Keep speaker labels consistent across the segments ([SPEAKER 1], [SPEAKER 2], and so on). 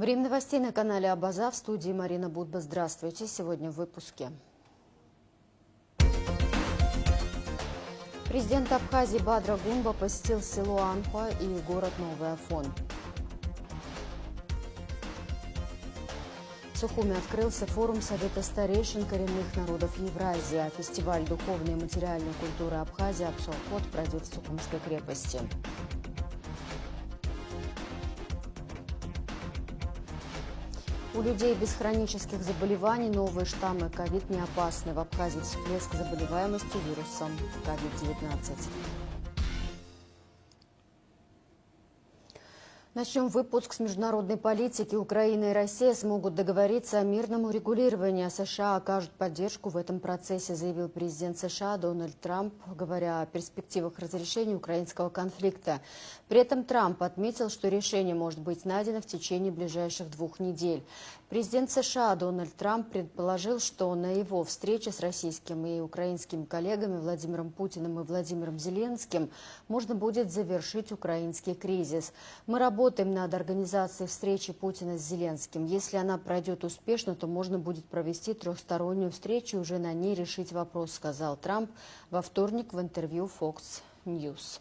[SPEAKER 1] Время новостей на канале Абаза, в студии Марина Будба. Здравствуйте. Сегодня в выпуске. Президент Абхазии Бадра Гунба посетил село Анхуа и город Новый Афон. В Сухуми открылся форум Совета старейшин коренных народов Евразии, а фестиваль духовной и материальной культуры Абхазии «Апсуакот» пройдет в Сухумской крепости. У людей без хронических заболеваний новые штаммы ковид не опасны. В Абхазии всплеск заболеваемости вирусом ковид-19. Начнем выпуск с международной политики. Украина и Россия смогут договориться о мирном урегулировании, а США окажут поддержку в этом процессе, заявил президент США Дональд Трамп, говоря о перспективах разрешения украинского конфликта. При этом Трамп отметил, что решение может быть найдено в течение ближайших 2 недель. Президент США Дональд Трамп предположил, что на его встрече с российскими и украинскими коллегами Владимиром Путиным и Владимиром Зеленским можно будет завершить украинский кризис. Мы работаем над организацией встречи Путина с Зеленским. Если она пройдет успешно, то можно будет провести трехстороннюю встречу и уже на ней решить вопрос, сказал Трамп во вторник в интервью Fox News.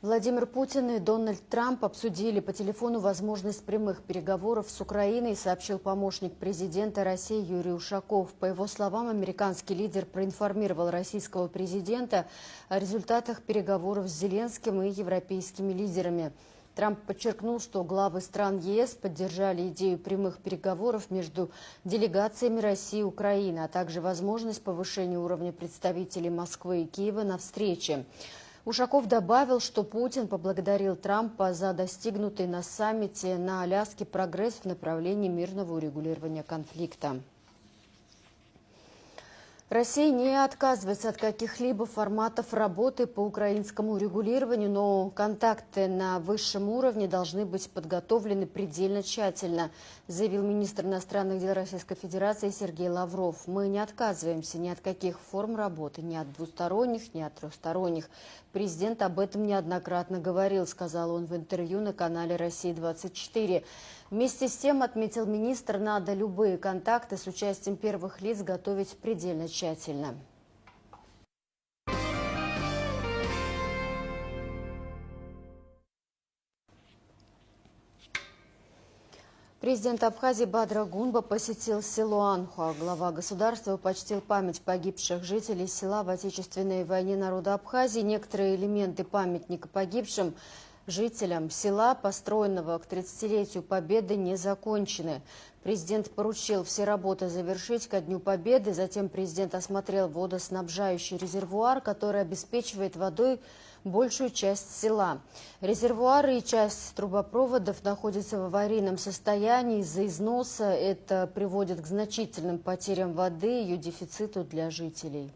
[SPEAKER 1] Владимир Путин и Дональд Трамп обсудили по телефону возможность прямых переговоров с Украиной, сообщил помощник президента России Юрий Ушаков. По его словам, американский лидер проинформировал российского президента о результатах переговоров с Зеленским и европейскими лидерами. Трамп подчеркнул, что главы стран ЕС поддержали идею прямых переговоров между делегациями России и Украины, а также возможность повышения уровня представителей Москвы и Киева на встрече. Ушаков добавил, что Путин поблагодарил Трампа за достигнутый на саммите на Аляске прогресс в направлении мирного урегулирования конфликта. Россия не отказывается от каких-либо форматов работы по украинскому урегулированию, но контакты на высшем уровне должны быть подготовлены предельно тщательно, заявил министр иностранных дел Российской Федерации Сергей Лавров. Мы не отказываемся ни от каких форм работы, ни от двусторонних, ни от трехсторонних. Президент об этом неоднократно говорил, сказал он в интервью на канале «Россия-24». Вместе с тем, отметил министр, надо любые контакты с участием первых лиц готовить предельно тщательно. Президент Абхазии Бадра Гунба посетил село Анхуа. Глава государства почтил память погибших жителей села в Отечественной войне народа Абхазии. Некоторые элементы памятника погибшим жителям села, построенного к 30-летию Победы, не закончены. Президент поручил все работы завершить ко Дню Победы. Затем президент осмотрел водоснабжающий резервуар, который обеспечивает водой большую часть села. Резервуары и часть трубопроводов находятся в аварийном состоянии из-за износа. Это приводит к значительным потерям воды и ее дефициту для жителей.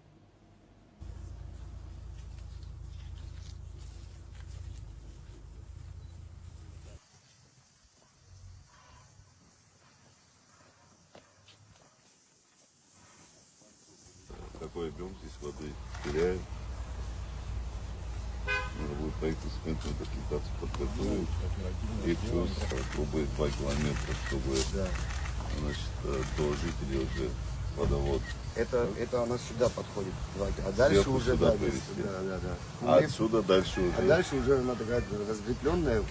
[SPEAKER 2] Какой объем здесь воды теряем. Надо будет правительственную документацию подготовить. И плюс трубы 2 километра, чтобы значит, до жителей уже водовод.
[SPEAKER 3] Это она сюда подходит, а дальше
[SPEAKER 2] сверху
[SPEAKER 3] уже
[SPEAKER 2] сюда
[SPEAKER 3] да,
[SPEAKER 2] повезти.
[SPEAKER 3] Да.
[SPEAKER 2] А отсюда дальше уже.
[SPEAKER 3] А дальше уже она такая разветвленная, у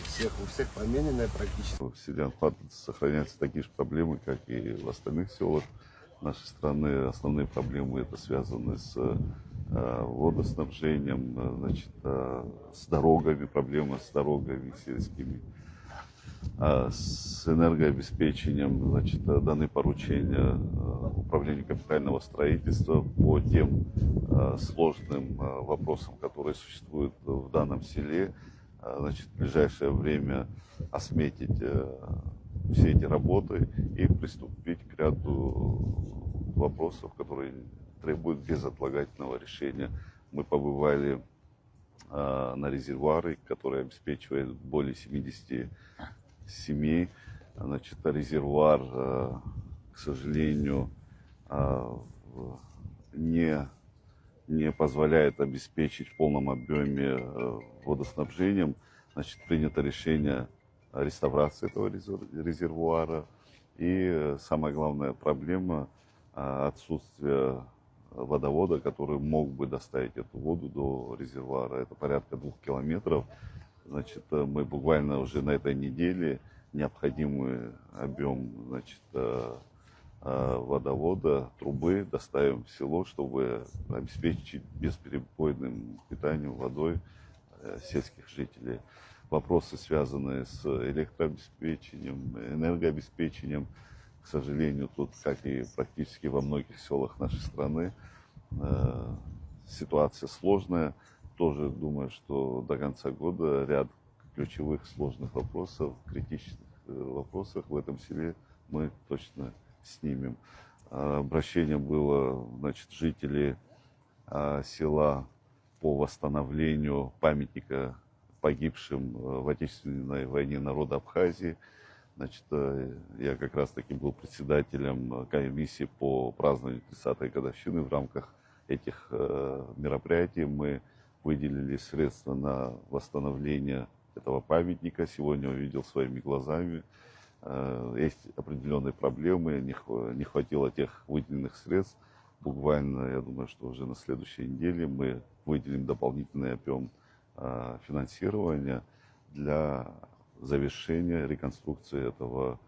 [SPEAKER 3] всех помененная практически.
[SPEAKER 2] В селе Анхуа сохраняются такие же проблемы, как и в остальных селах нашей страны. Основные проблемы это связаны с водоснабжением, значит, с дорогами, проблемы с дорогами сельскими, с энергообеспечением. Значит, даны поручения управлению капитального строительства по тем сложным вопросам, которые существуют в данном селе. Значит, в ближайшее время осметить все эти работы и приступить к ряду вопросов, которые требуют безотлагательного решения. Мы побывали на резервуаре, который обеспечивает более 70 семей. Значит, резервуар, к сожалению, не позволяет обеспечить в полном объеме водоснабжением. Значит, принято решение реставрации этого резервуара. И самая главная проблема отсутствие водовода, который мог бы доставить эту воду до резервуара. Это порядка 2 километров. Значит, мы буквально уже на этой неделе необходимый объем, значит, водовода, трубы доставим в село, чтобы обеспечить бесперебойным питанием водой сельских жителей. Вопросы, связанные с электрообеспечением, энергообеспечением, к сожалению, тут, как и практически во многих селах нашей страны, ситуация сложная. Тоже думаю, что до конца года ряд ключевых сложных вопросов, критичных вопросов в этом селе мы точно снимем. Обращение было, значит, жителей села по восстановлению памятника погибшим в Отечественной войне народа Абхазии. Значит, я как раз таки был председателем комиссии по празднованию 30-й годовщины. В рамках этих мероприятий мы выделили средства на восстановление этого памятника. Сегодня увидел своими глазами. Есть определенные проблемы, не хватило тех выделенных средств. Буквально, я думаю, что уже на следующей неделе мы выделим дополнительный объем финансирования для завершения реконструкции этого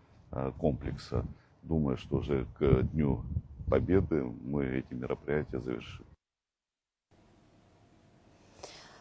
[SPEAKER 2] комплекса. Думаю, что уже к Дню Победы мы эти мероприятия завершим.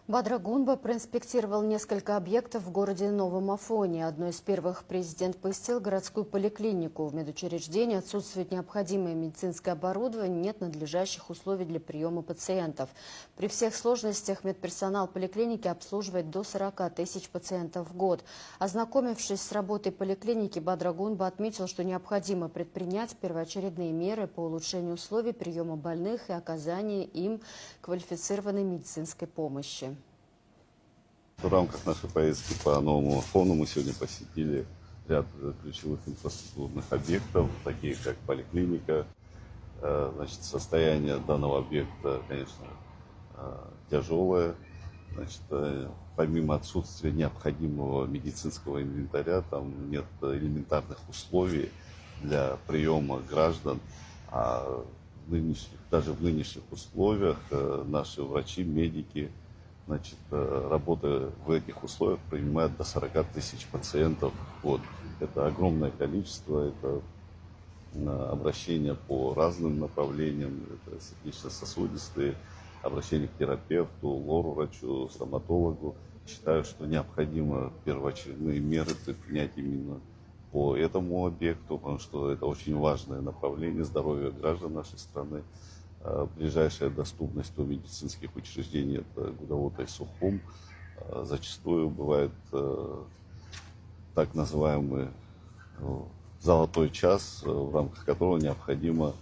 [SPEAKER 1] Бадра Гунба проинспектировал несколько объектов в городе Новом Афоне. Одной из первых президент посетил городскую поликлинику. В медучреждении отсутствует необходимое медицинское оборудование, нет надлежащих условий для приема пациентов. При всех сложностях медперсонал поликлиники обслуживает до 40 тысяч пациентов в год. Ознакомившись с работой поликлиники, Бадра Гунба отметил, что необходимо предпринять первоочередные меры по улучшению условий приема больных и оказания им квалифицированной медицинской помощи.
[SPEAKER 2] В рамках нашей поездки по Новому Афону мы сегодня посетили ряд ключевых инфраструктурных объектов, такие как поликлиника. Значит, состояние данного объекта, конечно, тяжелое. Значит, помимо отсутствия необходимого медицинского инвентаря, там нет элементарных условий для приема граждан. А даже в нынешних условиях наши врачи, медики, значит, работая в этих условиях, принимают до 40 тысяч пациентов в год. Это огромное количество, это обращения по разным направлениям, это сердечно-сосудистые, обращения к терапевту, лор-врачу, стоматологу. Считаю, что необходимо первоочередные меры предпринять именно по этому объекту, потому что это очень важное направление здоровья граждан нашей страны. Ближайшая доступность до медицинских учреждений – это Гудаута и Сухум. Зачастую бывает так называемый золотой час, в рамках которого необходимо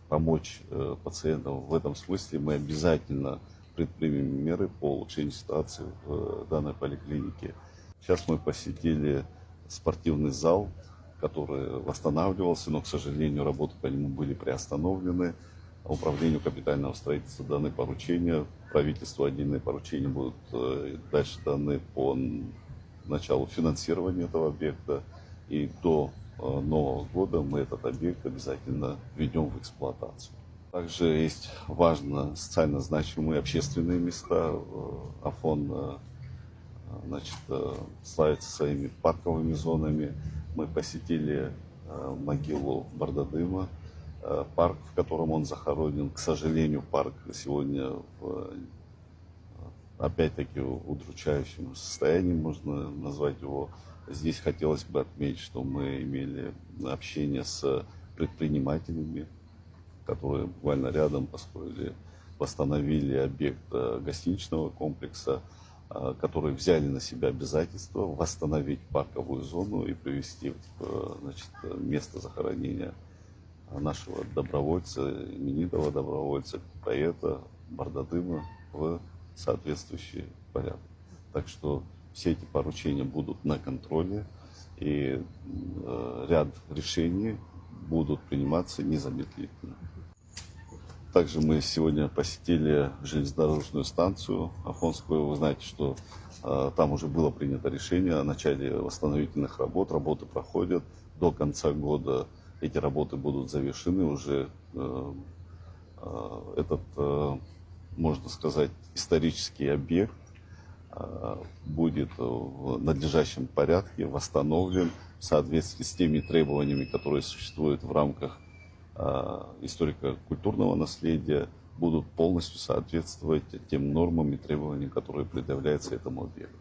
[SPEAKER 2] помочь пациентам. В этом смысле мы обязательно предпримем меры по улучшению ситуации в данной поликлинике. Сейчас мы посетили спортивный зал, который восстанавливался, но, к сожалению, работы по нему были приостановлены. Управлению капитального строительства даны поручения, правительству отдельные поручения будут дальше даны по началу финансирования этого объекта. И до Нового года мы этот объект обязательно введем в эксплуатацию. Также есть важно социально значимые общественные места. Афон, значит, славится своими парковыми зонами. Мы посетили могилу Бардадыма, парк, в котором он захоронен. К сожалению, парк сегодня опять-таки в удручающем состоянии, можно назвать его. Здесь хотелось бы отметить, что мы имели общение с предпринимателями, которые буквально рядом построили, восстановили объект гостиничного комплекса, которые взяли на себя обязательство восстановить парковую зону и привести в, значит, место захоронения нашего добровольца, именитого добровольца, поэта Бардадыма в соответствующий порядок. Так что все эти поручения будут на контроле, и ряд решений будут приниматься незамедлительно. Также мы сегодня посетили железнодорожную станцию Афонскую. Вы знаете, что там уже было принято решение о начале восстановительных работ. Работы проходят до конца года. Эти работы будут завершены уже. Этот, можно сказать, исторический объект будет в надлежащем порядке восстановлен в соответствии с теми требованиями, которые существуют в рамках историко-культурного наследия, будут полностью соответствовать тем нормам и требованиям, которые предъявляются этому объекту.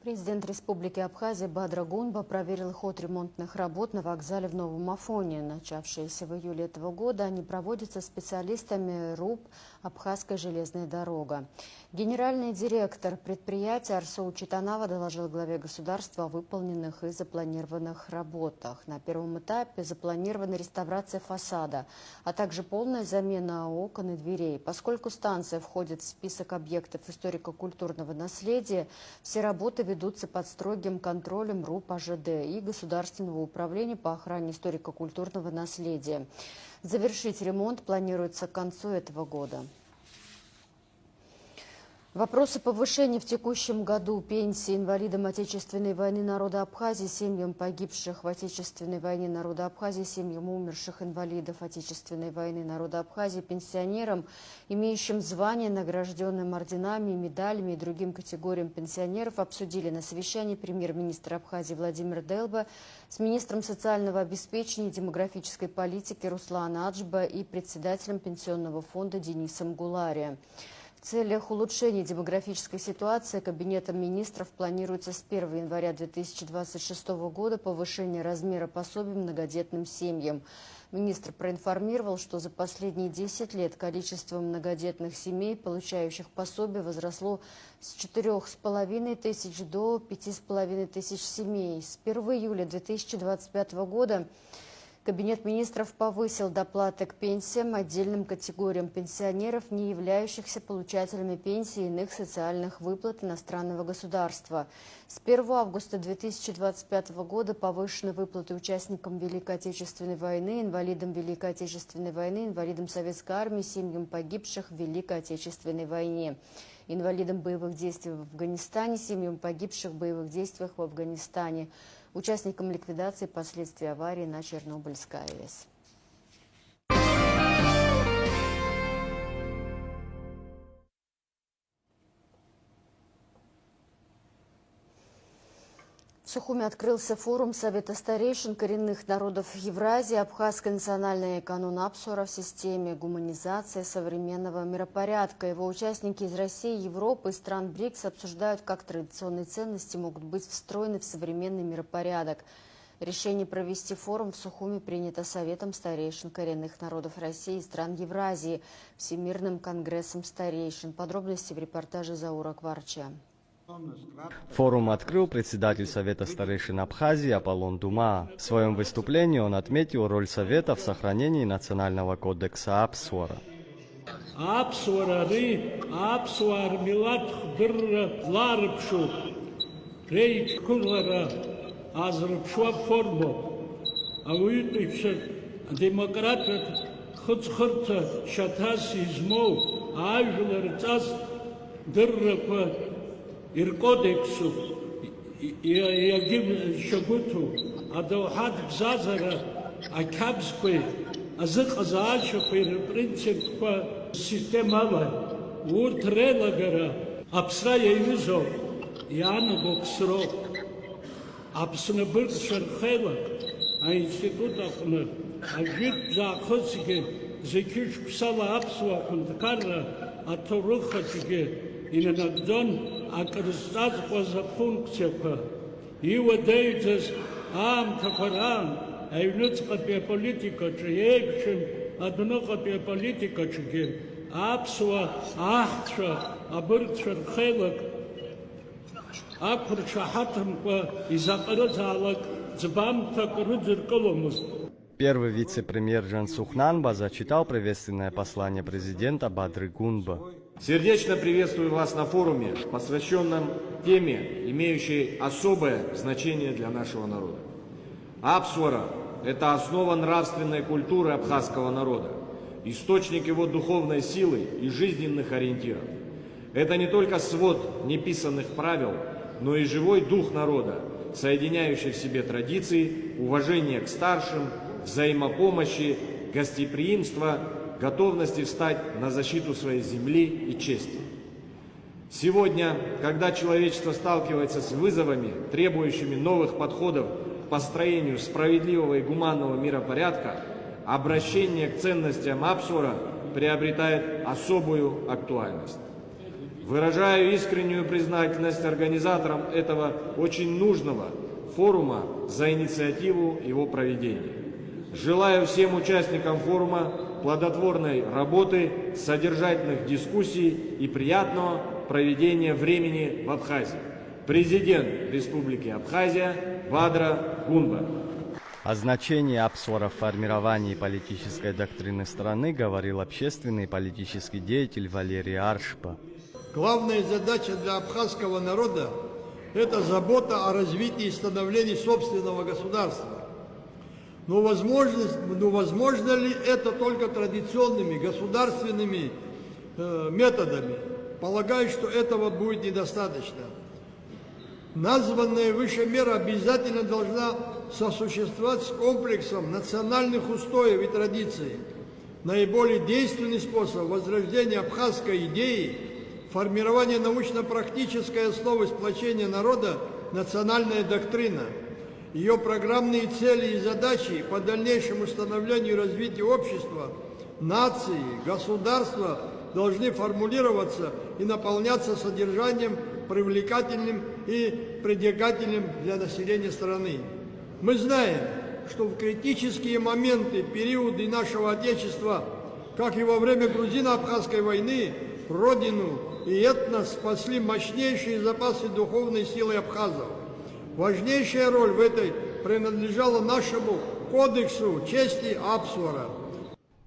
[SPEAKER 1] Президент Республики Абхазия Бадра Гунба проверил ход ремонтных работ на вокзале в Новом Афоне. Начавшиеся в июле этого года, они проводятся специалистами РУП «Абхазская железная дорога». Генеральный директор предприятия Арсоу Читанава доложил главе государства о выполненных и запланированных работах. На первом этапе запланирована реставрация фасада, а также полная замена окон и дверей. Поскольку станция входит в список объектов историко-культурного наследия, все работы ведутся под строгим контролем РУП АЖД и Государственного управления по охране историко-культурного наследия. Завершить ремонт планируется к концу этого года. Вопросы повышения в текущем году пенсии инвалидам Отечественной войны народа Абхазии, семьям погибших в Отечественной войне народа Абхазии, семьям умерших инвалидов Отечественной войны народа Абхазии, пенсионерам, имеющим звания, награжденным орденами, медалями и другим категориям пенсионеров, обсудили на совещании премьер-министр Абхазии Владимир Делба с министром социального обеспечения и демографической политики Русланом Аджба и председателем пенсионного фонда Денисом Гулари. В целях улучшения демографической ситуации Кабинетом министров планируется с 1 января 2026 года повышение размера пособий многодетным семьям. Министр проинформировал, что за последние 10 лет количество многодетных семей, получающих пособие, возросло с 4,5 тысяч до 5,5 тысяч семей. С 1 июля 2025 года Кабинет министров повысил доплаты к пенсиям отдельным категориям пенсионеров, не являющихся получателями пенсии и иных социальных выплат иностранного государства. С 1 августа 2025 года повышены выплаты участникам Великой Отечественной войны, инвалидам Великой Отечественной войны, инвалидам Советской армии, семьям погибших в Великой Отечественной войне, инвалидам боевых действий в Афганистане, семьям погибших в боевых действиях в Афганистане, участникам ликвидации последствий аварии на Чернобыльской АЭС. В Сухуми открылся форум Совета старейшин коренных народов Евразии «Абхазская национальная канун Апсуара в системе гуманизации современного миропорядка». Его участники из России, Европы и стран БРИКС обсуждают, как традиционные ценности могут быть встроены в современный миропорядок. Решение провести форум в Сухуми принято Советом старейшин коренных народов России и стран Евразии, Всемирным конгрессом старейшин. Подробности в репортаже Заура Кварча.
[SPEAKER 4] Форум открыл председатель Совета старейшин Абхазии Аполлон Дума. В своем выступлении он отметил роль Совета в сохранении национального кодекса Апсуара.
[SPEAKER 5] Иркодексу иагим шагуту адоухат бзазара акабскwe азыказаачкwe принципква системава уртрелагара апсра яюзо янгоксро апснабырг шархела а институтахна ажит захосиге зекиш псала апсва кунткара аторухачиге иногдон акрстазқоза функцияққа иуадаиdzас аамҭақәараан аҩныҵҟатәи аполитикаҿы еиԥшым адәныҟатәи аполитикаҿгьы аԥсуа аҳцәа абыргцәа рхеилак ақәыршаҳаҭымкәа изаҟарызаалак ӡбамҭак рыдзыркыломызт.
[SPEAKER 4] Первый вице-премьер Жансух Нанба зачитал приветственное послание президента Бадры Гунба.
[SPEAKER 6] Сердечно приветствую вас на форуме, посвященном теме, имеющей особое значение для нашего народа. Апсуара – это основа нравственной культуры абхазского народа, источник его духовной силы и жизненных ориентиров. Это не только свод неписанных правил, но и живой дух народа, соединяющий в себе традиции, уважение к старшим, взаимопомощи, гостеприимства, готовности встать на защиту своей земли и чести. Сегодня, когда человечество сталкивается с вызовами, требующими новых подходов к построению справедливого и гуманного миропорядка, обращение к ценностям Апсуара приобретает особую актуальность. Выражаю искреннюю признательность организаторам этого очень нужного форума за инициативу его проведения. Желаю всем участникам форума плодотворной работы, содержательных дискуссий и приятного проведения времени в Абхазии. Президент Республики Абхазия Бадра Гунбар.
[SPEAKER 4] О значении Апсуара в формировании политической доктрины страны говорил общественный и политический деятель Валерий Аршпа.
[SPEAKER 7] Главная задача для абхазского народа – это забота о развитии и становлении собственного государства. Но возможно ли это только традиционными государственными методами? Полагаю, что этого будет недостаточно. Названная выше мера обязательно должна сосуществовать с комплексом национальных устоев и традиций. Наиболее действенный способ возрождения абхазской идеи – формирование научно-практической основы сплочения народа – национальная доктрина. Ее программные цели и задачи по дальнейшему становлению и развитию общества, нации, государства должны формулироваться и наполняться содержанием, привлекательным и притягательным для населения страны. Мы знаем, что в критические моменты, периоды нашего Отечества, как и во время грузино-абхазской войны, Родину и этнос спасли мощнейшие запасы духовной силы абхазов. Важнейшая роль в этой принадлежала нашему кодексу чести Апсуара.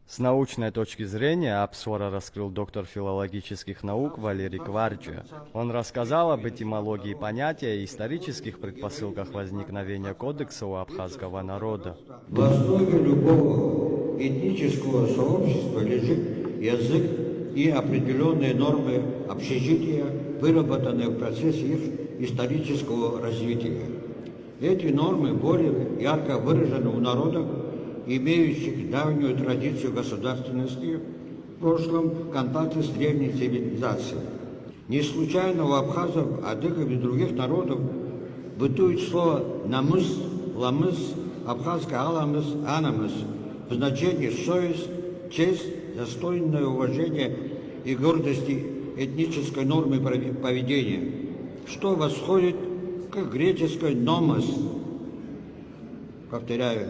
[SPEAKER 4] С научной точки зрения Апсуара раскрыл доктор филологических наук Валерий Кварча. Он рассказал об этимологии понятия и исторических предпосылках возникновения кодекса у абхазского народа.
[SPEAKER 8] В основе любого этнического сообщества лежит язык и определенные нормы общежития, выработанные в процессе их исторического развития. Эти нормы более ярко выражены у народов, имеющих давнюю традицию государственности, в прошлом контакте с древней цивилизацией. Не случайно у абхазов, адыгов и других народов бытует слово «намыс», «ламыс», абхазское «аламыс», «анамыс» в значении «совесть», «честь», достойное уважения и гордости этнической нормы поведения, что восходит к греческой «номос». Повторяю,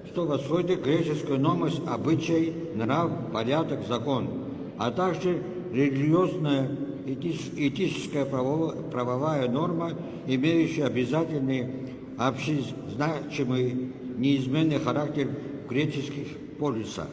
[SPEAKER 8] что восходит к греческой «номос» – обычай, нрав, порядок, закон, а также религиозная, этическая правовая норма, имеющая обязательный, общезначимый, неизменный характер в греческих полисах.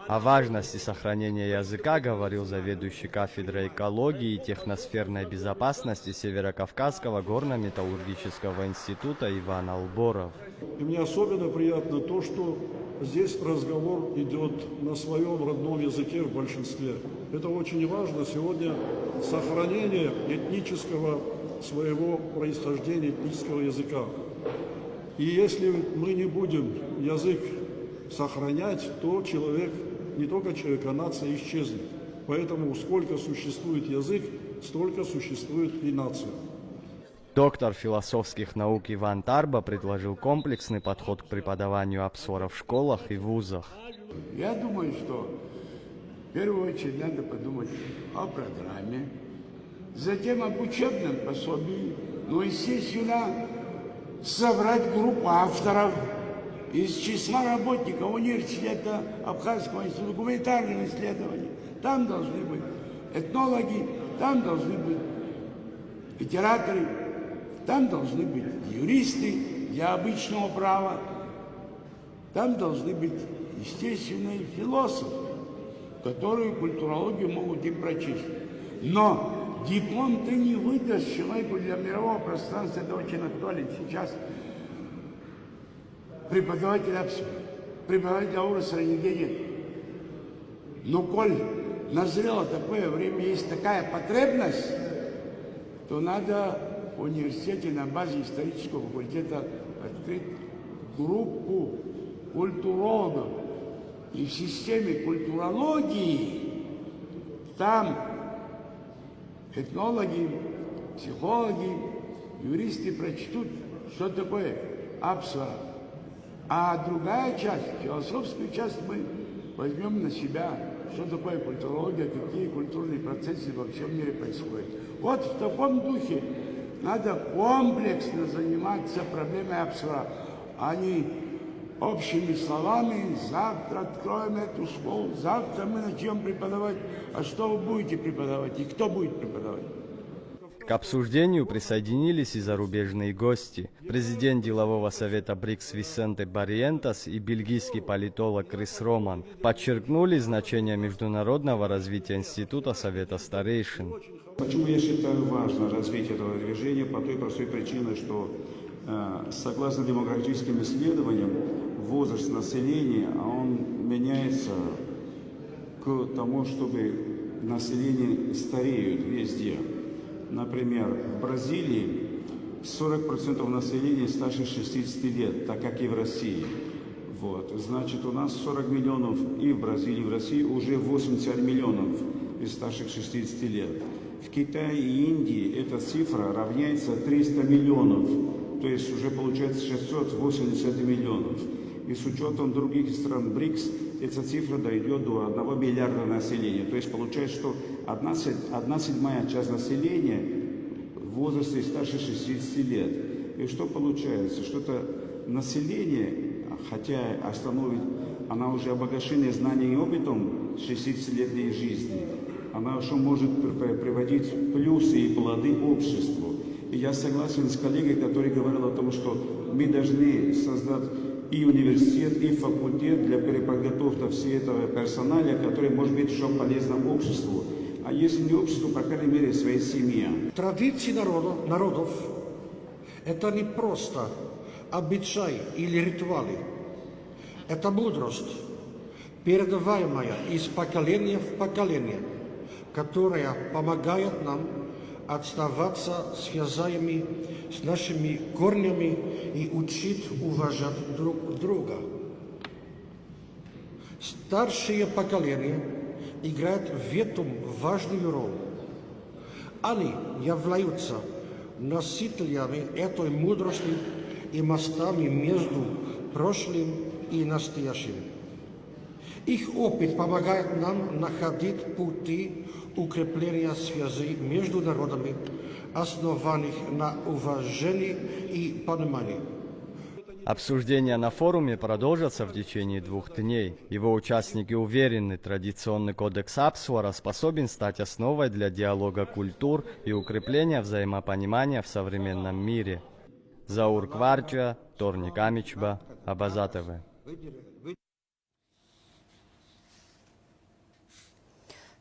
[SPEAKER 4] О важности сохранения языка говорил заведующий кафедрой экологии и техносферной безопасности Северокавказского горно-металлургического института Иван Алборов.
[SPEAKER 5] И мне особенно приятно то, что здесь разговор идет на своем родном языке в большинстве. Это очень важно сегодня, сохранение этнического своего происхождения, этнического языка. И если мы не будем язык сохранять, то человек, не только человек, а нация исчезнет. Поэтому сколько существует язык, столько существует и нация.
[SPEAKER 4] Доктор философских наук Иван Тарба предложил комплексный подход к преподаванию Апсуара в школах и вузах.
[SPEAKER 9] Я думаю, что в первую очередь надо подумать о программе, затем об учебном пособии, но, естественно, собрать группу авторов из числа работников университета Абхазского института гуманитарных исследований. Там должны быть этнологи, там должны быть литераторы, там должны быть юристы для обычного права, там должны быть, естественно, и философы, которые культурологию могут и прочесть. Но диплом ты не выдашь человеку для мирового пространства, это очень актуально сейчас. преподавателя Апсвара. Преподавателя Ауруса нигде нет. Но коль назрело такое время, есть такая потребность, то надо в университете на базе исторического факультета открыть группу культурологов. И в системе культурологии там этнологи, психологи, юристы прочтут, что такое Апсвара. А другая часть, философскую часть мы возьмем на себя, что такое культурология, какие культурные процессы во всем мире происходят. Вот в таком духе надо комплексно заниматься проблемой Апсвара, а не общими словами. Завтра откроем эту школу, завтра мы начнем преподавать. А что вы будете преподавать и кто будет преподавать?
[SPEAKER 4] К обсуждению присоединились и зарубежные гости. Президент делового совета БРИКС Висенте Барриентас и бельгийский политолог Крис Роман подчеркнули значение международного развития Института Совета Старейшин.
[SPEAKER 10] Почему я считаю важно развитие этого движения? По той простой причине, что согласно демографическим исследованиям, возраст населения, он меняется к тому, чтобы население стареет везде. Например, в Бразилии 40% населения старше 60 лет, так как и в России. Вот. Значит, у нас 40 миллионов и в Бразилии, и в России уже 80 миллионов из старших 60 лет. В Китае и Индии эта цифра равняется 300 миллионов, то есть уже получается 680 миллионов. И с учетом других стран БРИКС, эта цифра дойдет до 1 миллиарда населения. То есть получается, что 1/7 часть населения в возрасте старше 60 лет. И что получается? Что-то население, хотя остановить, она уже обогащенная знаниями и опытом 60-летней жизни, она уже может приводить плюсы и плоды обществу. И я согласен с коллегой, который говорил о том, что мы должны создать и университет, и факультет для переподготовки всего этого персонала, который может быть еще полезным обществу. А если не обществу, по крайней мере, своей семье.
[SPEAKER 7] Традиции народов – это не просто обычаи или ритуалы. Это мудрость, передаваемая из поколения в поколение, которая помогает нам оставаться связанными с нашими корнями и учить уважать друг друга. Старшие поколения играют в этом важную роль. Они являются носителями этой мудрости и мостами между прошлым и настоящим. Их опыт помогает нам находить пути укрепления связей между народами, основанных на уважении и понимании.
[SPEAKER 4] Обсуждения на форуме продолжатся в течение 2 дней. Его участники уверены, традиционный кодекс Апсвара способен стать основой для диалога культур и укрепления взаимопонимания в современном мире. Заур Кварча, Торник Амичба, Абазатовы.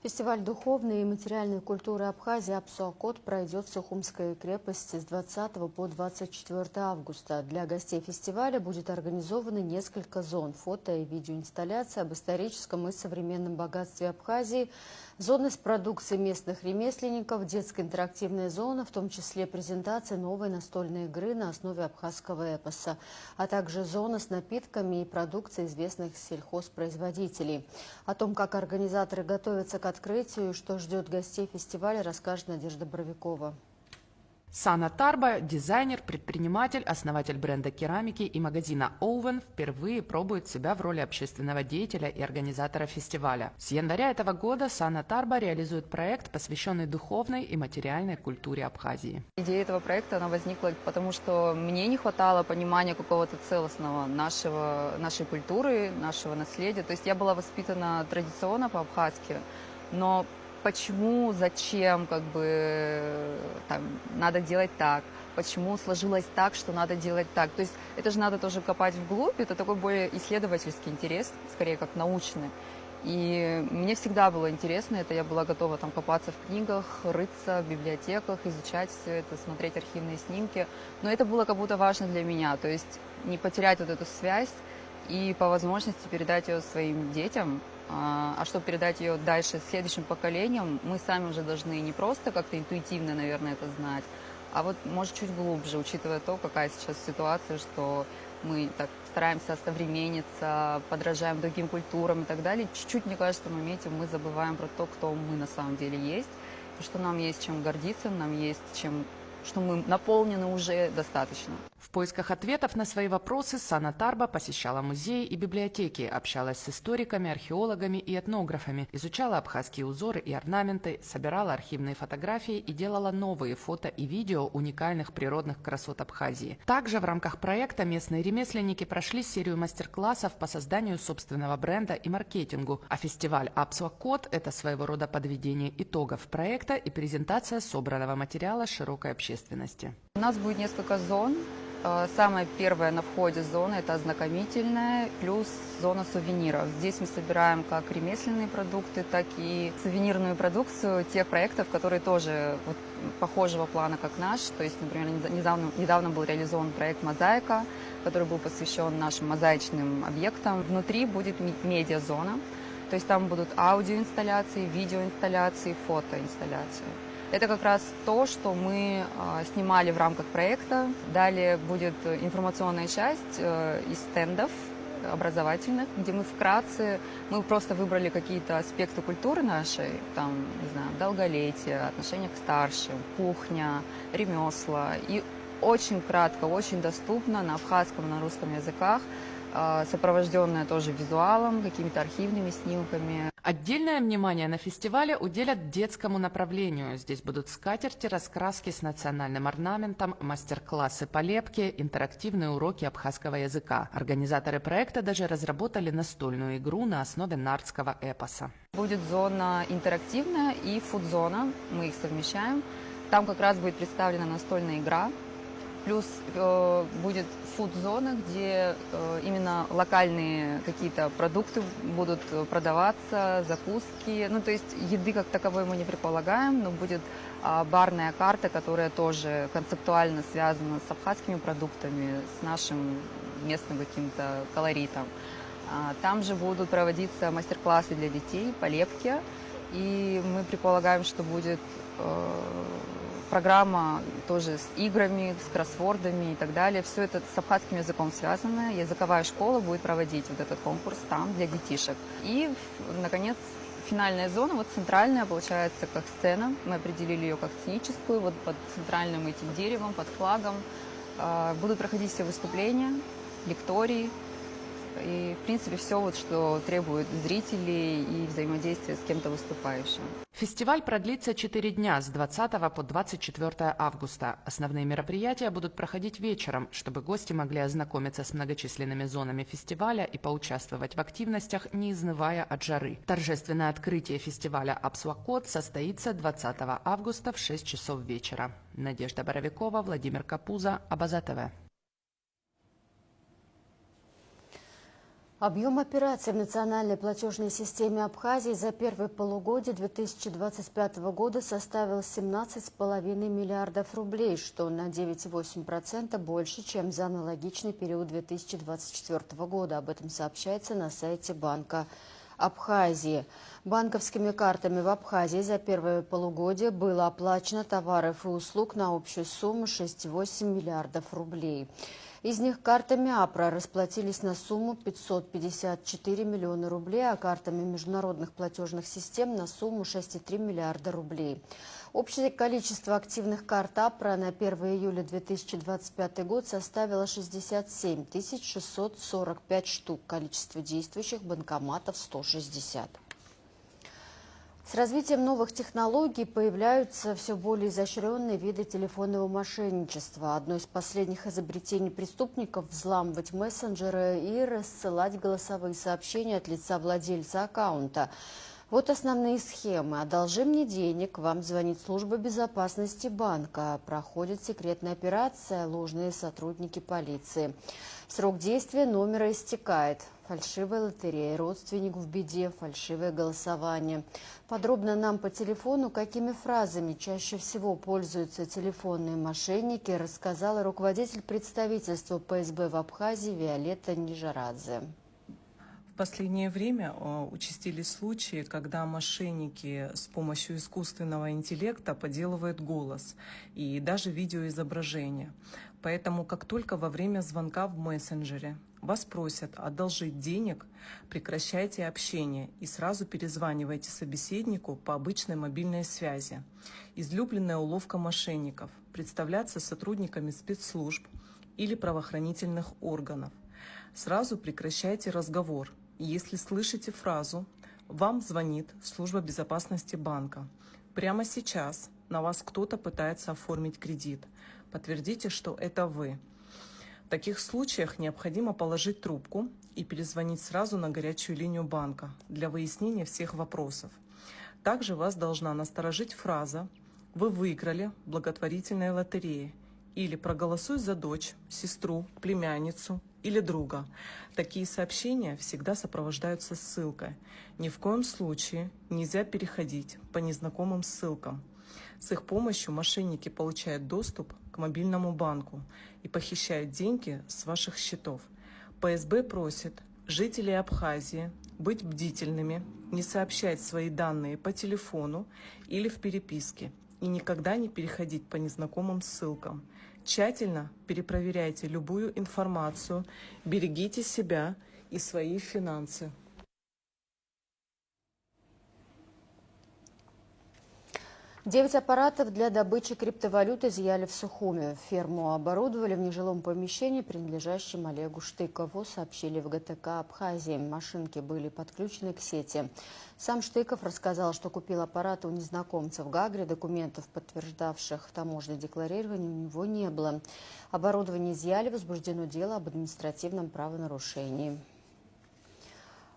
[SPEAKER 1] Фестиваль духовной и материальной культуры Абхазии «Апсуакот» пройдет в Сухумской крепости с 20 по 24 августа. Для гостей фестиваля будет организовано несколько зон: фото- и видеоинсталляции об историческом и современном богатстве Абхазии, зоны с продукцией местных ремесленников, детская интерактивная зона, в том числе презентация новой настольной игры на основе абхазского эпоса, а также зона с напитками и продукцией известных сельхозпроизводителей. О том, как организаторы готовятся к открытию и что ждет гостей фестиваля, расскажет Надежда Боровикова.
[SPEAKER 11] Сана Тарба, дизайнер, предприниматель, основатель бренда керамики и магазина Oven, впервые пробует себя в роли общественного деятеля и организатора фестиваля. С января этого года Сана Тарба реализует проект, посвященный духовной и материальной культуре Абхазии.
[SPEAKER 12] Идея этого проекта она возникла потому, что мне не хватало понимания какого-то целостного нашей культуры, нашего наследия. То есть я была воспитана традиционно по-абхазски, но почему, зачем, там, надо делать так, почему сложилось так, что надо делать так. То есть это же надо тоже копать вглубь, это такой более исследовательский интерес, скорее как научный. И мне всегда было интересно это, я была готова там копаться в книгах, рыться в библиотеках, изучать все это, смотреть архивные снимки. Но это было как будто важно для меня, то есть не потерять вот эту связь и по возможности передать ее своим детям. А чтобы передать ее дальше следующим поколениям, мы сами уже должны не просто как-то интуитивно, наверное, это знать, а вот, может, чуть глубже, учитывая то, какая сейчас ситуация, что мы так стараемся осовремениться, подражаем другим культурам и так далее. Чуть-чуть, мне кажется, в моменте мы забываем про то, кто мы на самом деле есть, и что нам есть чем гордиться, нам есть чем, что мы наполнены уже достаточно.
[SPEAKER 11] В поисках ответов на свои вопросы Сана Тарба посещала музеи и библиотеки, общалась с историками, археологами и этнографами, изучала абхазские узоры и орнаменты, собирала архивные фотографии и делала новые фото и видео уникальных природных красот Абхазии. Также в рамках проекта местные ремесленники прошли серию мастер-классов по созданию собственного бренда и маркетингу, а фестиваль «Апсуакот» – это своего рода подведение итогов проекта и презентация собранного материала широкой общественности.
[SPEAKER 12] У нас будет несколько зон. Самая первая на входе зона – это ознакомительная, плюс зона сувениров. Здесь мы собираем как ремесленные продукты, так и сувенирную продукцию тех проектов, которые тоже вот похожего плана, как наш. То есть, например, недавно был реализован проект «Мозаика», который был посвящен нашим мозаичным объектам. Внутри будет медиазона, то есть там будут аудиоинсталляции, видеоинсталляции, фотоинсталляции. Это как раз то, что мы снимали в рамках проекта. Далее будет информационная часть из стендов образовательных, где мы вкратце, мы просто выбрали какие-то аспекты культуры нашей, там, не знаю, долголетие, отношение к старшим, кухня, ремесла. И очень кратко, очень доступно на абхазском и на русском языках, сопровожденная тоже визуалом, какими-то архивными снимками.
[SPEAKER 11] Отдельное внимание на фестивале уделят детскому направлению. Здесь будут скатерти, раскраски с национальным орнаментом, мастер-классы по лепке, интерактивные уроки абхазского языка. Организаторы проекта даже разработали настольную игру на основе нардского эпоса.
[SPEAKER 12] Будет зона интерактивная и фуд-зона, мы их совмещаем. Там как раз будет представлена настольная игра. Плюс будет фуд-зона, где именно локальные какие-то продукты будут продаваться, закуски. Ну, то есть еды как таковой мы не предполагаем, но будет барная карта, которая тоже концептуально связана с абхазскими продуктами, с нашим местным каким-то колоритом. Там же будут проводиться мастер-классы для детей по лепке, и мы предполагаем, что будет программа тоже с играми, с кроссвордами и так далее. Все это с абхазским языком связано. Языковая школа будет проводить вот этот конкурс там для детишек. И, наконец, финальная зона, вот центральная, получается, как сцена. Мы определили ее как сценическую, вот под центральным этим деревом, под флагом. Будут проходить все выступления, лектории. И, в принципе, все, вот, что требует зрителей и взаимодействия с кем-то выступающим.
[SPEAKER 11] Фестиваль продлится 4 дня с 20 по 24 августа. Основные мероприятия будут проходить вечером, чтобы гости могли ознакомиться с многочисленными зонами фестиваля и поучаствовать в активностях, не изнывая от жары. Торжественное открытие фестиваля «Апсуакот» состоится 20 августа в 6 часов вечера. Надежда Боровикова, Владимир Капуза, Абаза ТВ.
[SPEAKER 1] Объем операций в национальной платежной системе Абхазии за первое полугодие 2025 года составил 17,5 миллиардов рублей, что на 9,8% больше, чем за аналогичный период 2024 года. Об этом сообщается на сайте Банка Абхазии. Банковскими картами в Абхазии за первое полугодие было оплачено товаров и услуг на общую сумму 6,8 миллиардов рублей. Из них картами АПРА расплатились на сумму 554 миллиона рублей, а картами международных платежных систем на сумму 6,3 миллиарда рублей. Общее количество активных карт АПРА на 1 июля 2025 год составило 67 645 штук, количество действующих банкоматов 160. С развитием новых технологий появляются все более изощренные виды телефонного мошенничества. Одно из последних изобретений преступников – взламывать мессенджеры и рассылать голосовые сообщения от лица владельца аккаунта. Вот основные схемы. «Одолжи мне денег», вам звонит служба безопасности банка. Проходит секретная операция, ложные сотрудники полиции. Срок действия номера истекает. Фальшивая лотерея, родственник в беде, фальшивое голосование. Подробно нам по телефону, какими фразами чаще всего пользуются телефонные мошенники, рассказала руководитель представительства ПСБ в Абхазии Виолетта Нижарадзе.
[SPEAKER 13] В последнее время участились случаи, когда мошенники с помощью искусственного интеллекта подделывают голос и даже видеоизображение. Поэтому, как только во время звонка в мессенджере вас просят одолжить денег, прекращайте общение и сразу перезванивайте собеседнику по обычной мобильной связи. Излюбленная уловка мошенников – представляться сотрудниками спецслужб или правоохранительных органов. Сразу прекращайте разговор. Если слышите фразу «Вам звонит служба безопасности банка», прямо сейчас на вас кто-то пытается оформить кредит, подтвердите, что это вы. В таких случаях необходимо положить трубку и перезвонить сразу на горячую линию банка для выяснения всех вопросов. Также вас должна насторожить фраза «Вы выиграли в благотворительной лотерее» или «Проголосуй за дочь, сестру, племянницу» или друга. Такие сообщения всегда сопровождаются ссылкой. Ни в коем случае нельзя переходить по незнакомым ссылкам. С их помощью мошенники получают доступ к мобильному банку и похищают деньги с ваших счетов. ПСБ просит жителей Абхазии быть бдительными, не сообщать свои данные по телефону или в переписке и никогда не переходить по незнакомым ссылкам. Тщательно перепроверяйте любую информацию, берегите себя и свои финансы.
[SPEAKER 1] 9 аппаратов для добычи криптовалют изъяли в Сухуми. Ферму оборудовали в нежилом помещении, принадлежащем Олегу Штыкову, сообщили в ГТК Абхазии. Машинки были подключены к сети. Сам Штыков рассказал, что купил аппараты у незнакомца в Гагре. Документов, подтверждавших таможенное декларирование, у него не было. Оборудование изъяли, возбуждено дело об административном правонарушении.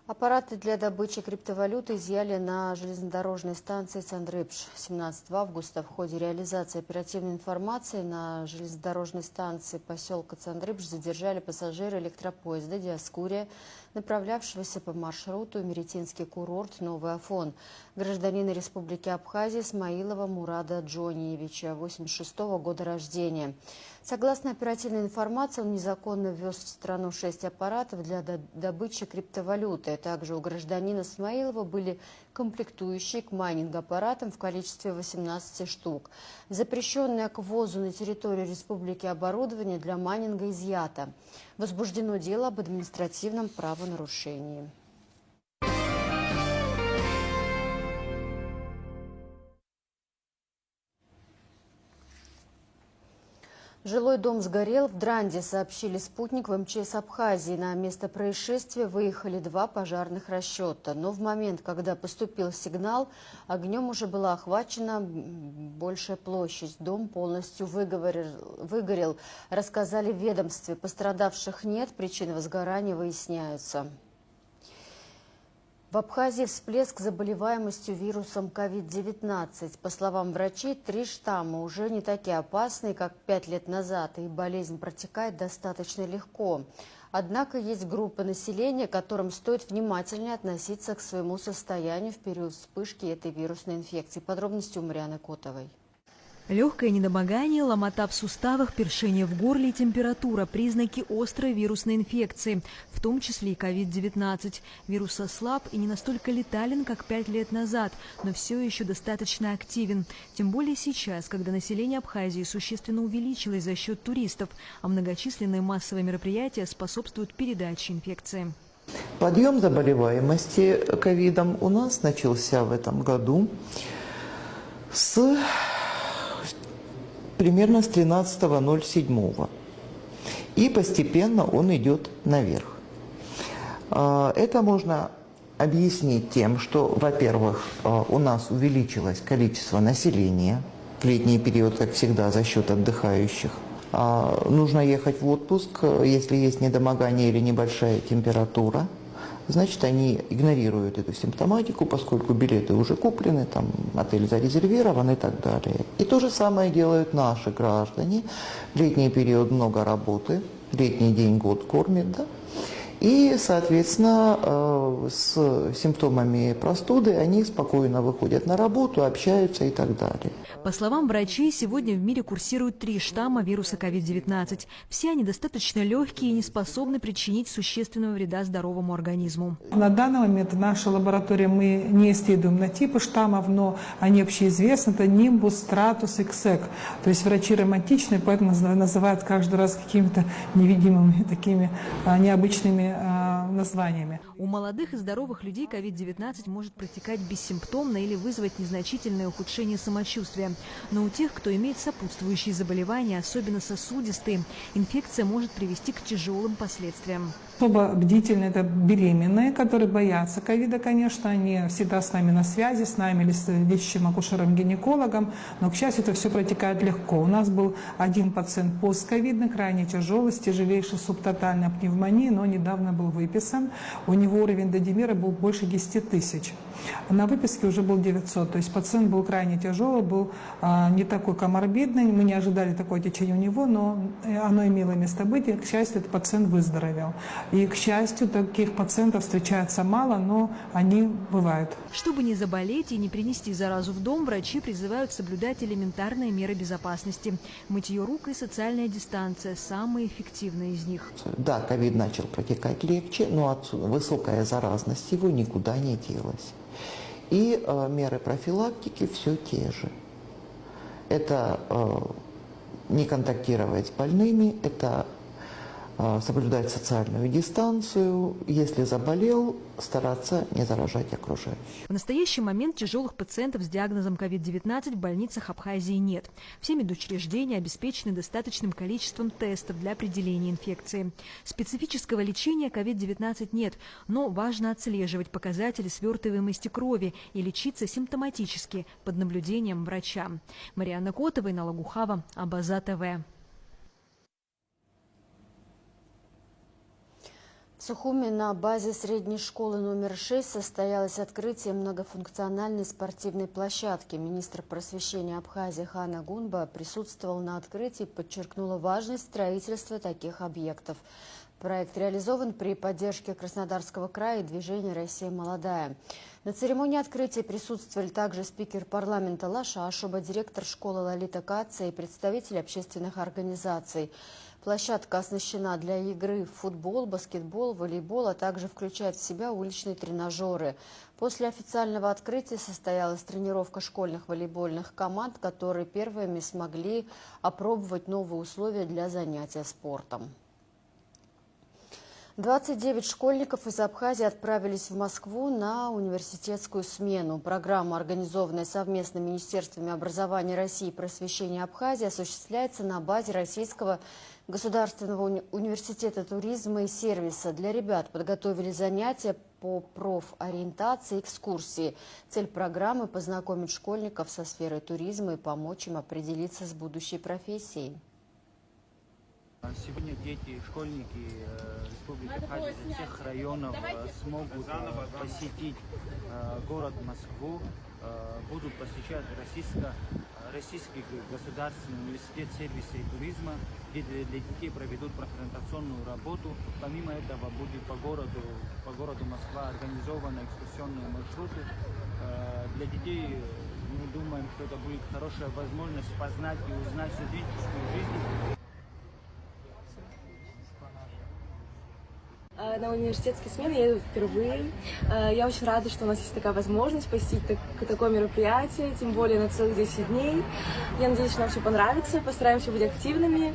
[SPEAKER 1] Аппараты для добычи криптовалюты изъяли на железнодорожной станции Цандрыпш 17 августа. В ходе реализации оперативной информации на железнодорожной станции поселка Цандрыпш задержали пассажира электропоезда «Диаскурия», направлявшегося по маршруту Меретинский курорт Новый Афон, гражданина Республики Абхазия Исмаилова Мурада Джониевича, 86 года рождения. Согласно оперативной информации, он незаконно ввез в страну 6 аппаратов для добычи криптовалюты. Также у гражданина Исмаилова были комплектующие к майнинг-аппаратам в количестве 18 штук. Запрещенное к ввозу на территорию республики оборудование для майнинга изъято. Возбуждено дело об административном правонарушении. Жилой дом сгорел в Дранде, сообщили «Спутник» в МЧС Абхазии. На место происшествия выехали 2 пожарных расчета. Но в момент, когда поступил сигнал, огнем уже была охвачена большая площадь. Дом полностью выгорел, рассказали в ведомстве. Пострадавших нет, причины возгорания выясняются. В Абхазии всплеск заболеваемостью вирусом COVID-19. По словам врачей, 3 штамма уже не такие опасные, как 5 лет назад, и болезнь протекает достаточно легко. Однако есть группы населения, которым стоит внимательнее относиться к своему состоянию в период вспышки этой вирусной инфекции. Подробности у Марианы Котовой.
[SPEAKER 14] Легкое недомогание, ломота в суставах, першение в горле и температура – признаки острой вирусной инфекции, в том числе и COVID-19. Вирус ослаб и не настолько летален, как 5 лет назад, но все еще достаточно активен. Тем более сейчас, когда население Абхазии существенно увеличилось за счет туристов, а многочисленные массовые мероприятия способствуют передаче инфекции.
[SPEAKER 15] Подъем заболеваемости ковидом у нас начался в этом году примерно с 13.07. И постепенно он идет наверх. Это можно объяснить тем, что, во-первых, у нас увеличилось количество населения в летний период, как всегда, за счет отдыхающих. Нужно ехать в отпуск, если есть недомогание или небольшая температура. значит, они игнорируют эту симптоматику, поскольку билеты уже куплены, там, отель зарезервирован и так далее. И то же самое делают наши граждане. В летний период много работы, летний день год кормит, да? И, соответственно, с симптомами простуды они спокойно выходят на работу, общаются и так далее.
[SPEAKER 14] По словам врачей, сегодня в мире курсируют 3 штамма вируса COVID-19. Все они достаточно легкие и не способны причинить существенного вреда здоровому организму.
[SPEAKER 16] На данный момент в нашей лаборатории мы не исследуем на типы штаммов, но они общеизвестны. Это Nimbus, Stratus, XEC. То есть врачи романтичные, поэтому называют каждый раз какими-то невидимыми, такими необычными названиями.
[SPEAKER 14] У молодых и здоровых людей COVID-19 может протекать бессимптомно или вызвать незначительное ухудшение самочувствия. Но у тех, кто имеет сопутствующие заболевания, особенно сосудистые, инфекция может привести к тяжелым последствиям.
[SPEAKER 16] Особо бдительны это беременные, которые боятся ковида, конечно, они всегда с нами на связи, с нами или с лечащим акушером-гинекологом, но, к счастью, это все протекает легко. У нас был один пациент постковидный, крайне тяжелый, с тяжелейшей субтотальной пневмонией, но недавно был выписан. У него уровень додимера был больше 10 тысяч. На выписке уже был 900, то есть пациент был крайне тяжелый, был не такой коморбидный, мы не ожидали такое течение у него, но оно имело место быть, и, к счастью, этот пациент выздоровел. И, к счастью, таких пациентов встречается мало, но они бывают.
[SPEAKER 14] Чтобы не заболеть и не принести заразу в дом, врачи призывают соблюдать элементарные меры безопасности. Мытье рук и социальная дистанция – самые эффективные из них.
[SPEAKER 15] Да, ковид начал протекать легче, но отсюда высокая заразность его никуда не делась. И меры профилактики все те же. Это не контактировать с больными, это соблюдать социальную дистанцию, если заболел, стараться не заражать окружающих.
[SPEAKER 14] В настоящий момент тяжелых пациентов с диагнозом COVID-19 в больницах Абхазии нет. Все медучреждения обеспечены достаточным количеством тестов для определения инфекции. Специфического лечения COVID-19 нет, но важно отслеживать показатели свертываемости крови и лечиться симптоматически под наблюдением врача. Марьяна Котова, Инна Лагухава, Абаза ТВ.
[SPEAKER 1] В Сухуми на базе средней школы номер 6 состоялось открытие многофункциональной спортивной площадки. Министр просвещения Абхазии Хана Гунба присутствовал на открытии и подчеркнула важность строительства таких объектов. Проект реализован при поддержке Краснодарского края и движения «Россия молодая». На церемонии открытия присутствовали также спикер парламента Лаша Ашуба, директор школы Лолита Каца и представители общественных организаций. Площадка оснащена для игры в футбол, баскетбол, волейбол, а также включает в себя уличные тренажеры. После официального открытия состоялась тренировка школьных волейбольных команд, которые первыми смогли опробовать новые условия для занятия спортом. 29 школьников из Абхазии отправились в Москву на университетскую смену. Программа, организованная совместно Министерствами образования России и просвещения Абхазии, осуществляется на базе Российского государственного университета туризма и сервиса. Для ребят подготовили занятия по профориентации и экскурсии. Цель программы – познакомить школьников со сферой туризма и помочь им определиться с будущей профессией.
[SPEAKER 17] Сегодня дети, школьники Республики Абхазия из всех районов смогут посетить город Москву, будут посещать Российский государственный университет сервиса и туризма, где для детей проведут профориентационную работу. Помимо этого будет по городу Москва организованы экскурсионные маршруты. Для детей мы думаем, что это будет хорошая возможность познать и узнать студенческую жизнь.
[SPEAKER 18] На университетские смены я еду впервые. Я очень рада, что у нас есть такая возможность посетить такое мероприятие, тем более на целых 10 дней. Я надеюсь, что нам все понравится, постараемся быть активными.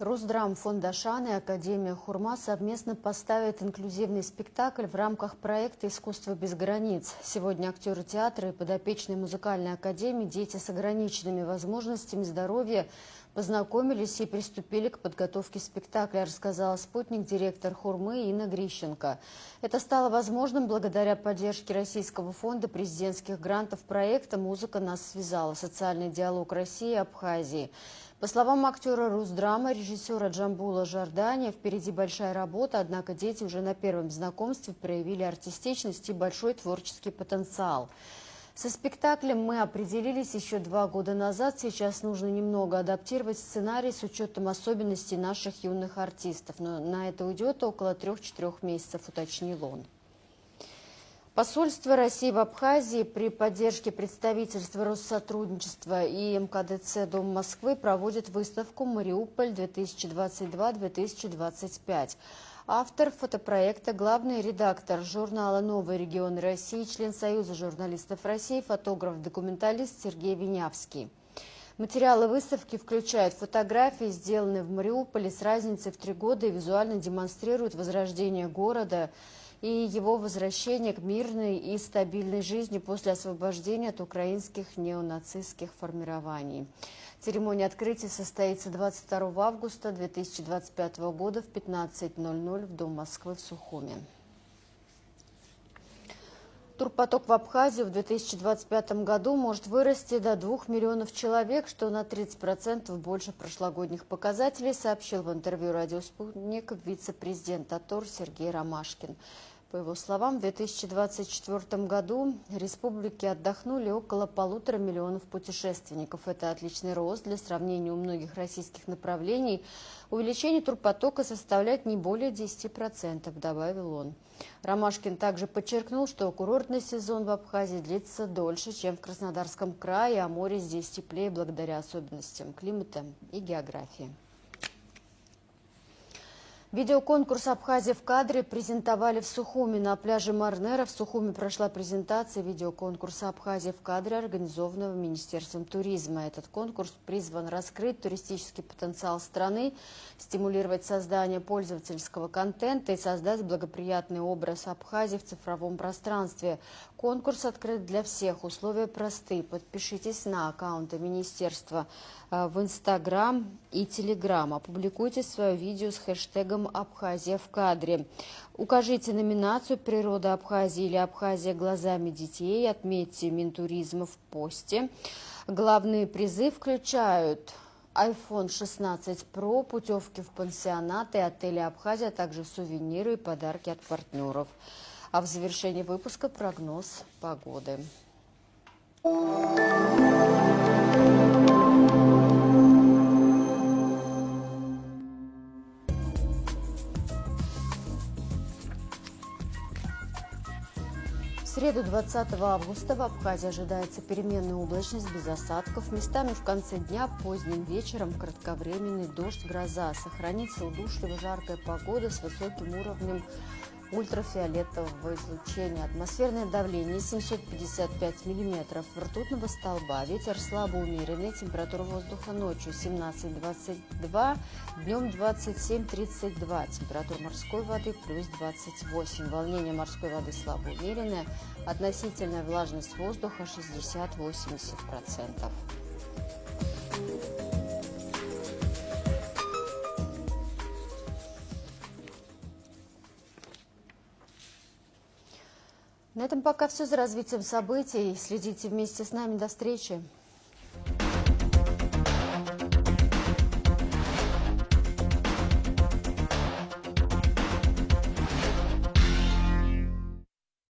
[SPEAKER 1] Росдрам, фонд Ашан и Академия Хурма совместно поставят инклюзивный спектакль в рамках проекта «Искусство без границ». Сегодня актеры театра и подопечные музыкальной академии «Дети с ограниченными возможностями здоровья» познакомились и приступили к подготовке спектакля, рассказала спутник директор Хурмы Инна Грищенко. Это стало возможным благодаря поддержке Российского фонда президентских грантов проекта «Музыка нас связала. Социальный диалог России и Абхазии». По словам актера Росдрама, режиссера Джамбула Жордания, впереди большая работа, однако дети уже на первом знакомстве проявили артистичность и большой творческий потенциал. Со спектаклем мы определились еще 2 года назад. Сейчас нужно немного адаптировать сценарий с учетом особенностей наших юных артистов. Но на это уйдет около 3-4 месяцев, уточнил он. Посольство России в Абхазии при поддержке представительства Россотрудничества и МКДЦ Дом Москвы проводит выставку «Мариуполь 2022-2025». Автор фотопроекта, главный редактор журнала «Новый регион России», член Союза журналистов России, фотограф-документалист Сергей Винявский. Материалы выставки включают фотографии, сделанные в Мариуполе с разницей в 3 года и визуально демонстрируют возрождение города и его возвращение к мирной и стабильной жизни после освобождения от украинских неонацистских формирований. Церемония открытия состоится 22 августа 2025 года в 15:00 в Дом Москвы в Сухуми. Турпоток в Абхазию в 2025 году может вырасти до 2 миллионов человек, что на 30% больше прошлогодних показателей, сообщил в интервью «Радио Спутник» вице-президент АТОР Сергей Ромашкин. По его словам, в 2024 году в республике отдохнули около 1,5 миллиона путешественников. Это отличный рост для сравнения у многих российских направлений. Увеличение турпотока составляет не более 10%, добавил он. Ромашкин также подчеркнул, что курортный сезон в Абхазии длится дольше, чем в Краснодарском крае, а море здесь теплее благодаря особенностям климата и географии. Видеоконкурс «Абхазия в кадре» презентовали в Сухуми. На пляже Марнера в Сухуми прошла презентация видеоконкурса «Абхазия в кадре», организованного Министерством туризма. Этот конкурс призван раскрыть туристический потенциал страны, стимулировать создание пользовательского контента и создать благоприятный образ Абхазии в цифровом пространстве. Конкурс открыт для всех, условия просты. Подпишитесь на аккаунты Министерства в Инстаграм и Телеграм. Опубликуйте свое видео с хэштегом «Абхазия в кадре». Укажите номинацию «Природа Абхазии» или «Абхазия глазами детей». Отметьте Минтуризма в посте. Главные призы включают iPhone 16 Pro, путевки в пансионаты и отели Абхазия, а также сувениры и подарки от партнеров. А в завершении выпуска прогноз погоды. В среду 20 августа в Абхазии ожидается переменная облачность без осадков. Местами в конце дня, поздним вечером, кратковременный дождь, гроза. Сохранится удушливо жаркая погода с высоким уровнем ультрафиолетового излучения. Атмосферное давление 755 миллиметров ртутного столба. Ветер слабо умеренный. Температура воздуха ночью 17-22, днем 27-32. Температура морской воды плюс 28. Волнение морской воды слабо умеренное. Относительная влажность воздуха 60-80%. На этом пока все. За развитием событий следите вместе с нами. До встречи.